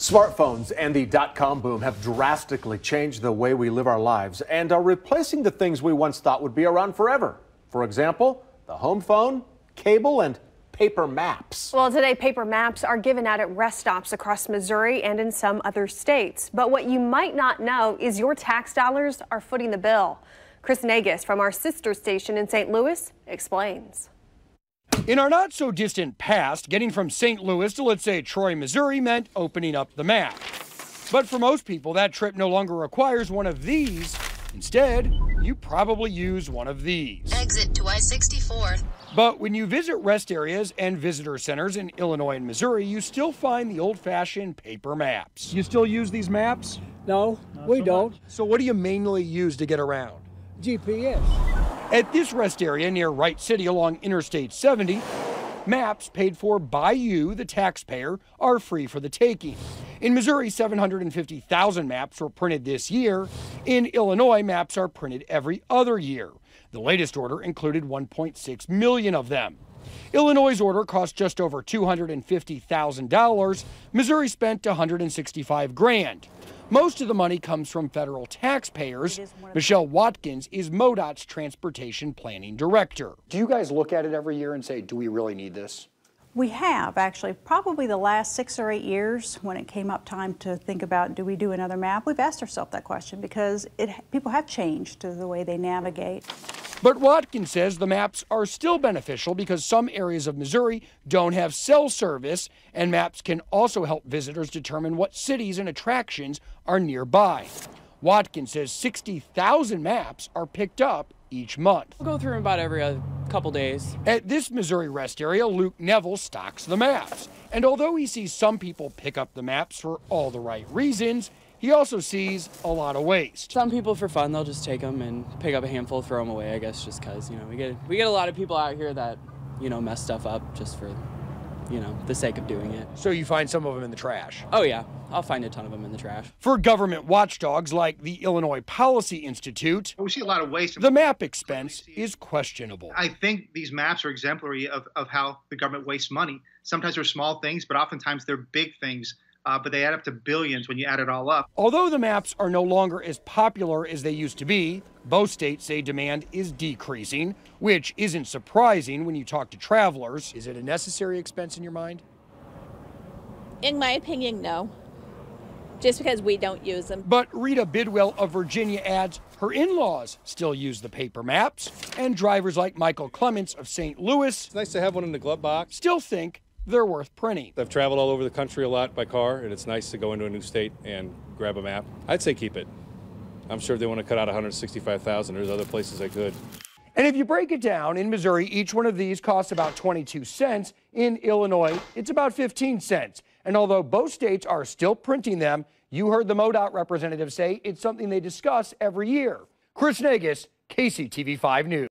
Smartphones and the dot-com boom have drastically changed the way we live our lives and are replacing the things we once thought would be around forever. For example, the home phone, cable, and paper maps. Well, today paper maps are given out at rest stops across Missouri and in some other states. But what you might not know is your tax dollars are footing the bill. Chris Nagus from our sister station in St. Louis explains. In our not-so-distant past, getting from St. Louis to, let's say, Troy, Missouri meant opening up the map. But for most people, that trip no longer requires one of these. Instead, you probably use one of these. Exit to I-64. But when you visit rest areas and visitor centers in Illinois and Missouri, you still find the old-fashioned paper maps. You still use these maps? No, we don't. So what do you mainly use to get around? GPS. At this rest area near Wright City along Interstate 70, maps paid for by you, the taxpayer, are free for the taking. In Missouri, 750,000 maps were printed this year. In Illinois, maps are printed every other year. The latest order included 1.6 million of them. Illinois' order cost just over $250,000. Missouri spent $165,000. Most of the money comes from federal taxpayers. Michelle Watkins is MoDOT's transportation planning director. Do you guys look at it every year and say, do we really need this? We have, actually, probably the last 6 or 8 years when it came up time to think about, do we do another map? We've asked ourselves that question because people have changed to the way they navigate. But Watkins says the maps are still beneficial because some areas of Missouri don't have cell service, and maps can also help visitors determine what cities and attractions are nearby. Watkins says 60,000 maps are picked up each month. We'll go through them about every couple days. At this Missouri rest area, Luke Neville stocks the maps. And although he sees some people pick up the maps for all the right reasons, he also sees a lot of waste. Some people, for fun, they'll just take them and pick up a handful, throw them away, I guess, just because, we get a lot of people out here that, mess stuff up just for, the sake of doing it. So you find some of them in the trash? Oh, yeah. I'll find a ton of them in the trash. For government watchdogs like the Illinois Policy Institute, we see a lot of waste. The map expense is questionable. I think these maps are exemplary of how the government wastes money. Sometimes they're small things, but oftentimes they're big things. But they add up to billions when you add it all up. Although the maps are no longer as popular as they used to be, both states say demand is decreasing, which isn't surprising when you talk to travelers. Is it a necessary expense in your mind? In my opinion, no. Just because we don't use them. But Rita Bidwell of Virginia adds her in-laws still use the paper maps, and drivers like Michael Clements of St. Louis, it's nice to have one in the glove box, still think they're worth printing. I've traveled all over the country a lot by car, and it's nice to go into a new state and grab a map. I'd say keep it. I'm sure if they want to cut out $165,000, there's other places they could. And if you break it down, in Missouri, each one of these costs about 22 cents. In Illinois, it's about 15 cents. And although both states are still printing them, you heard the MoDOT representative say it's something they discuss every year. Chris Nagus, KCTV 5 News.